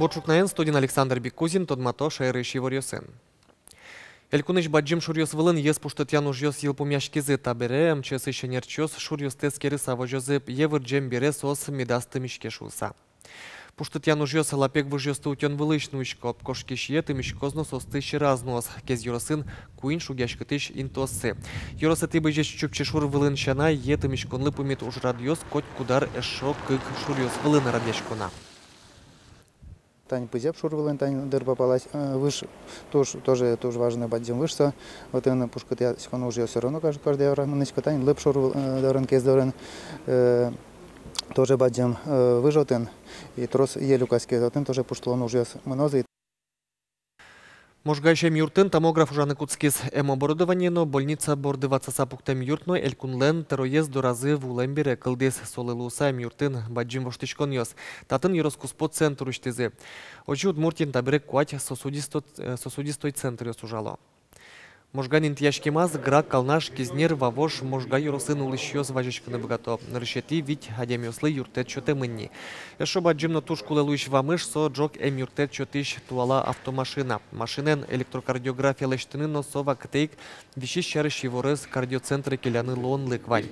Бочукнаен студен Александр Бекузин, тодмато шайрыш еворьосын. Элькуныш баджим шурьос вылын ес пуштатян ужьос елпумяшкизы табере, МЧС ищенерчос шурьос тескери савожозы евырджем бере сос медастымишке шуса. Пуштатян ужьос лапек выжьос утен вылышнуишко, обкошки шиеты мишкозно состыщи разнос, кез юросын куин шугяшкатыш интосы. Юросы ты бежеш чупчешур вылын шана, еты мишконлы пумит уж радиос, коть кудар эшо кык шурьос вылын радешкона. Тань пызеп шурвылын, тань дыр попалась выше, тоже важный бадзим выше. Вот он пушка я секунду уже все равно каждый раз мы тань лып шурвыл дорен кез дорен тоже бадзим выжотен и трос елюкаски дорен тоже пушталон уже мнозы. Можгайшем юртын томограф ужаны куцкис оборудование, но больница бордываться сапуктем юртной элькунлен тероез до разы в улембере кылдес солылуса юртын баджим воштишкон йос. Татын юроскуспот центр уштезе. Очи удмуртин табере куать сосудистой центр йос ужало. Можганин тяжкимаз, грак, калнаш, кизнер, вавош, можга юросын улыщёс важечканы богато. Решети ведь адемиослы юртет чоте мынни. Эшо баджим на тушку лелуиш вамыш, со джок юртет чотиш туала автомашина. Машинен электрокардиография лештыны, но сова ктейк, вещи щарыш еворез кардиоцентры келяны лон лыквань.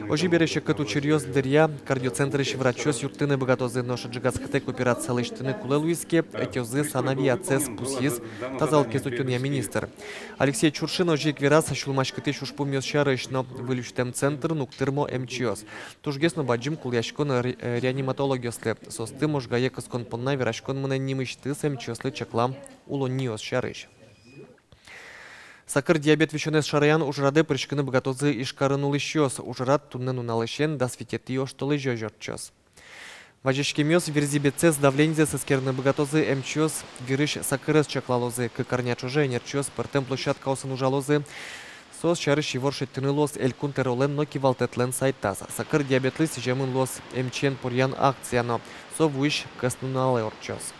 Ожи береше кату черьёз дырья, кардиоцентрыш врачос юртыны богатозы, но шаджигас ктейк операция лештыны кулелуиске, этёзы санави ацес пусиз, тазал кезутюн я министр. Алексей Шуршино жик вирас шулмашкыты шушпумьёс шарыш, но вылюштем центр нуктырмо МЧС. Тужгесно баджим куляшкон реаниматологиосле. Состы можгае каскон понна вирашкон мына нимышты с МЧСлы чаклам улонниос шарыш. Сакыр диабет вещенес шараян ужраде пришкыны богатозы ишкарынулы щёс. Ужрад туннен уналышен да светети оштолы жёжёрчёс. Вajeshkemios верзибецес давление соскерны богатозы МЧС вирыш сакырес чаклалозы кыкарня чуже нерчёс пертем площадка осын ужалозы сос чарыш еворшет тынылос элькун теролен но кивалтетлен сайтаса. Сакыр диабетлы сижемын лос МЧН порьян акцияно со вуиш каснунале орчос.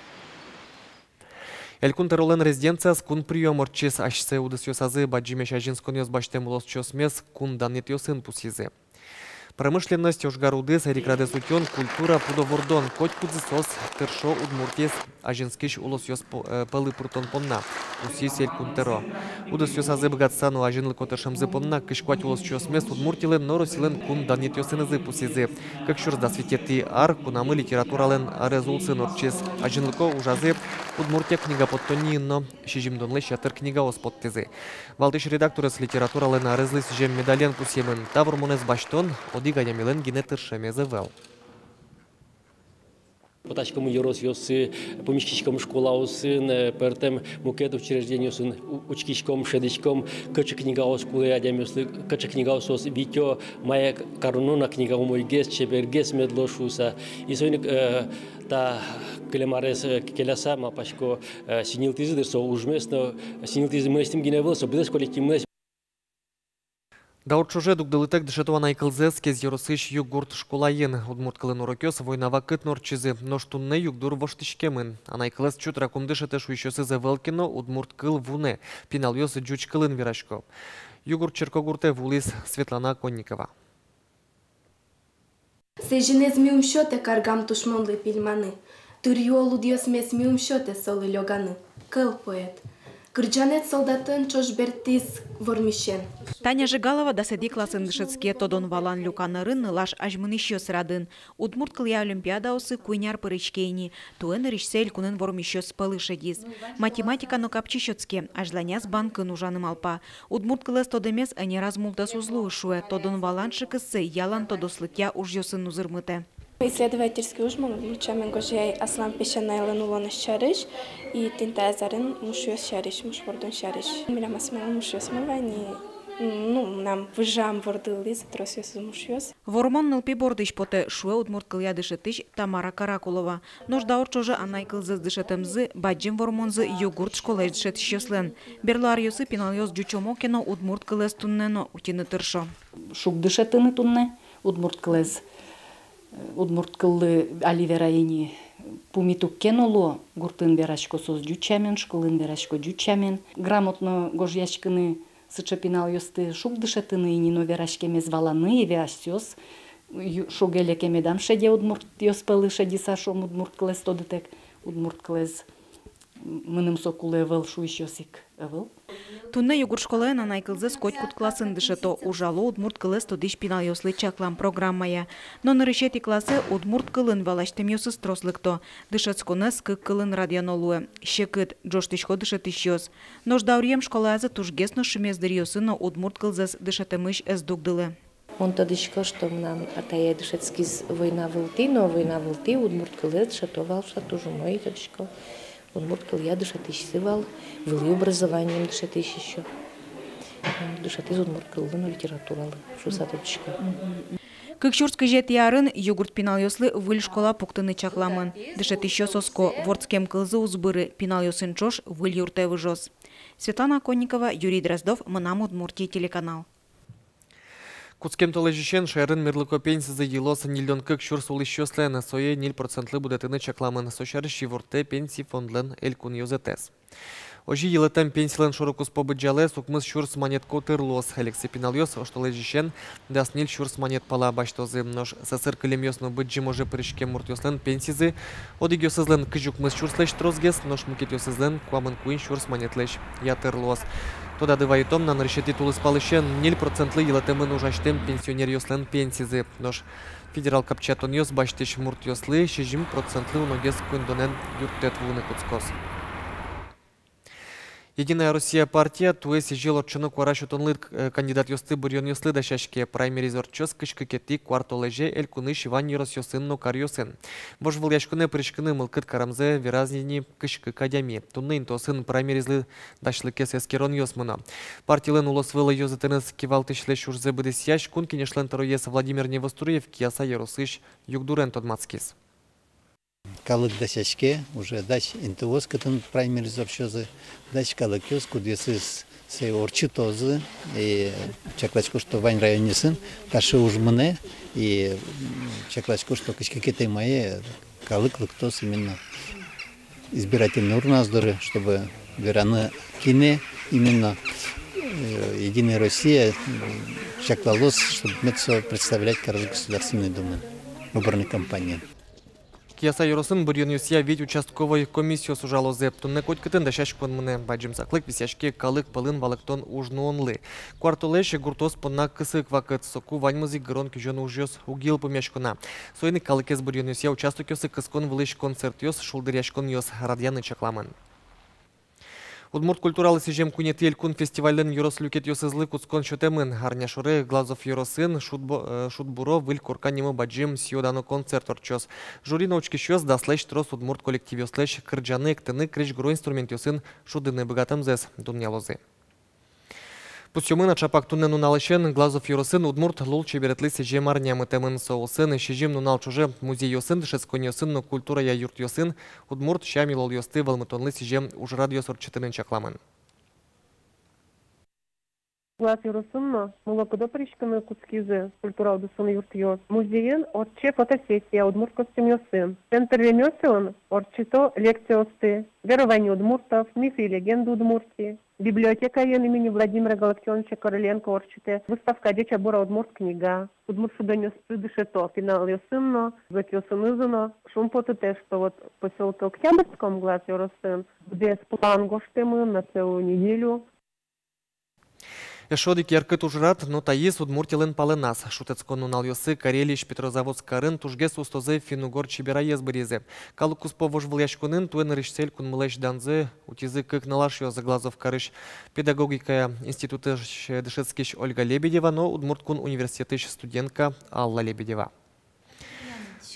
Элькун теролен резиденция кун прием орчес ашсе удысёсазы баджимеш ажинсконёс баштем лос чосмес кун данетёсын пусизы. Промышленность ужгарудыс, рекрадес утен, культура пудовордон, коть кудзисос, тершо удмуртес, ажинскиш улосьос пылы прутон понна, усис элькунтеро. Удосьос азы богатсану ажинлы котышамзы понна, кышквать улосьос мест удмуртилен, норосилен кун данетёсынызы пусизы. Как шурс да светети ар, кунамы литературален резулцы норчес, ажинлыко ужазы, удмуртия книга подтони, но шижимдонлы шатыр книга оспоттезы. Валтыш редакторес литературален арезлы сижем медален пусемен, таврмонес баштон, Диганя Милен генетер шемезевел. Потачком юрос йосы, помещичком школа осын, пертем мукет учреждение осын, учкичком, шедичком, кача книга оскулы, адемюсы, кача книга осос, витё, моя коронона книга мой гес, чебергес медлошуса. И сегодня та келемарес келяса, мапашко синилтизы, дерсо ужместно, синилтизы мы с тем геневел, со бидес коллективность. Даут чуже дугдалытек дешетуан айкылзес кез еросыш югурт школайын. Удмурткалын урокёс войнава кыт норчизы, но штунне югдур воштышкемын. Анайкылыз чут ракум дешете шуйшёсы завелкино удмурткыл вуне. Пинал ёсы джучкылын вирашко. Югурт черкогурте вулис Светлана Конникова. Сежинез миумшёте каргам тушмонлы пильманы. Турьёлу диос мес миумшёте солы лёганы. Кыл поэт. Кырджанет солдатын чошбертис вормишен. Таня Жигалова дасади классын дышецке тодон валан люканырын лаш ажмынышё сырадын. Удмурткылья олимпиада осы куйняр пырычкейни. Туэн ришсель кунын вормишё спалышедис. Математика но капчищёцке, ажланяс банкын ужаным алпа. Удмурткылес тодемес ане размултас узлуышуэ. Тодон валан шыкыссы ялан тодослыкя ужьёсын узырмыте. Исследовательский ужман лучамен гожей аслан пешанайлын улоны шарыш и тинтазарын мушьёс шарыш, мушвордон шарыш. Мирамасмал мушьёс мавани, нам выжам вордылыз, тросьёс мушьёс. Вормон нылпи бордыш поте шуэ удмурткылья дышетыш Тамара Каракулова. Ножда орчоже анайкылзыз дышетемзы, баджим вормонзы йогурт школеш дышетышёслен. Берлар ёсы пинал ёс джучомокено удмурткылес туннено утины тыршо. Шук дышетыны тунне удмурткылес. Удмурткыллы аливераини пумитуккен оло гуртын берашко соз дючамен, школын берашко дючамен. Грамотно гожьячкыны сычапинал ёсты шук дышетыны и нино верашкеме зваланы и вясёс. Шугелекеме дамшеде удмурт ёспылы шедиса шом удмурткылес тодытек. удмурт кылез мыным сокулы эвел шуищосик эвел. Тунне югур школена найкылзы скоть классын дышето ужало удмурт кылыз тодиш пинал ёслы чаклам программая. Но нарышети классы удмурт кылын валаштем ёсы строслыкто. Дышет сконес кык кылын радионолуэ. Щекыт джоштышко дышет ищёс. Нождаурьем школазы тужгесно шимездыр ёсы, но удмурт кылзыз дышетемыш эздугдылы. Он тодишко, что нам атая дышетскиз война вылти, но война вылти удмурт кылыз шатовал шатужу мой тодишко. Удмурт кылья дышет ищевал, вели образованием дышет еще. Дышет из удмурт кылын литературалы, шуса тодишко. Кыкчурск жет ярын югурт пинал ёслы выль школа пуктыны чакламын. Дышет еще соско вордскем кылзы узбыры пинал ёсын чош выль юрте выжос. Светлана Конникова, Юрий Дроздов, Манам Удмуртия телеканал. Куцкем толежишен шайрын мирлыко пенсизы елосы нилден кык шурс улыщёслы на сое 0% будетыны чакламын сошары шивурте пенсии фондлен элькун юзетес. Ожи елетем пенсилен шорокус побыджале сукмыз шурс монетко тырлос. Алекси пиналёс оштолежишен дас нил шурс монет пала баштозы. Нож сасыр кылемёсно быджи може прышке муртёслен пенсизы. Одигёсызлен кыжукмыз шурслеш трозгес, нож мукетёсызлен куамын куин шурс монетлеш я тырлос. Тода дывайтом на нарышети тулыс палышен 0% елетемын ужаштем пенсионер ёслен пенсизы. Нож федерал капчатон ёс баштеш муртёслы 60% уногес куиндонен юртет вуны куцкос. Единая Россия партия туэси жил отчыны куараш утонлык кандидат ёсты бурьон ёслы да шашке праймериз орчос кышкы кети квартолеже эль куны шиван юрос ёсын но кар ёсын. Бош выл яшкыны прышкыны мылкыт карамзе виразнини кышкы кадями. Тунны интосын праймеризлы дашлыке сескерон ёсмына. Партийлен улос вылы ёзытыныз кивалтышле шурзе быдыс яш кун кинешлен тароес Владимир Невоструев кияса яросыш югдурен тодмацкис. Калык дасячке уже дач интуоз кытын праймериз орчозы дач калык ёс кудесыз се орчитозы и чаклачко что вань районесын каши ужмыне и чаклачко что кышкекеты мои калык лыктос именно избирательные урназдоры, чтобы вераны кине именно Единая Россия чаклалос, чтобы представлять Государственной Думы выборной кампании. Кияса юросын бурьон юсия ведь участковой комиссию сужало зеп. Тунне коть кытын да шашкон мыне баджим саклык висяшке калык пылын балыктон ужнуонлы. Квартолеше гуртос понна кысык вакыт соку ваньмызы гырон кюжон ужёс угил помешкона. Сойны калыкес бурьон юсия участок ёсы кыскон вылыш концерт ёс шулдыряшкон ёс радияны чакламын. Удмурт культуралы сижем кунетель кун фестивален юрос люкет ёсызлы куцкон шотемын. Арняшуры глазов юросын шутбуро выль курканему баджим сьодано концерт орчос. Жюри научки щёс даслэш трос удмурт коллектив ёслэш кырджаны эктыны крыш гро инструмент ёсын шудыны богатым зэс дуньялозы. Пусьёмына чапак туннен уналышен глазов юросын удмурт лул чеберетлы сижем арнямы темын соусын и шижим нунал чуже музей ёсын дышецкон ёсын но культура я юрт ёсын удмурт щами лол ёсты валмытонлы сижем ужрад ёсор чытынын чакламын. Глаз юросынно молокодо пришканы куцкизы культура удусын юрт ёс. Музейен орче фотосессия удмурт костюм ёсын. Центр ремёсел орчито лекция осты. Верование удмуртов, мифы и легенды удмуртии. Библиотека имени Владимира Галактионовича Короленко орчите. Выставка Деча Бора Удмурт книга. Удмурт судонёс придышето. Финал ёсынно, зэк ёсынызыно. Шумпоты те, что вот поселке Октябрьском глаз юросын, где сплан гоштемын на целую неделю. Эшодик яркыт ужрат, но таис удмуртилен паленас. Шутецкон нунал ёсы Карелиш Петрозаводск карын тужгес устозе финугор чибера езбырезе. Калукус повож выльяшконын туэн рышсель кун мылэш данзе утизы кык налаш ёзы глазов карыш. Педагогика институты дышецкиш Ольга Лебедева, но удмурт кун университетыш студентка Алла Лебедева.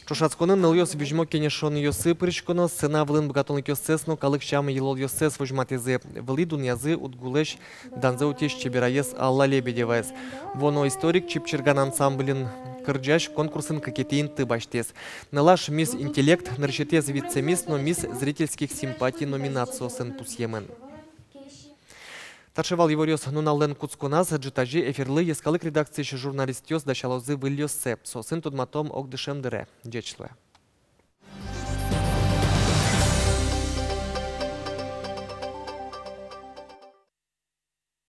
Шушацконын ныл ёс вижмо кенешон ёсы прышконо сцена вылын богатонлык ёсцесно калык чамы елол ёсцес вожматезе. Вылы дунязы утгулеш данзе утеш чебераес Алла Лебедеваес. Воно историк чипчерган ансамблин кырджаш конкурсын кокетейн тыбаштес. Налаш мисс интеллект наршетез вице-мисс, но мисс зрительских симпатий номинациосын пусьемен. Таршевал Евориос нуналлен куцконаз джитажи эфирлы ескалык редакции журналист ёс дашалозы выльёссе. Сосын тодматом огдышемдыре. Джечлы.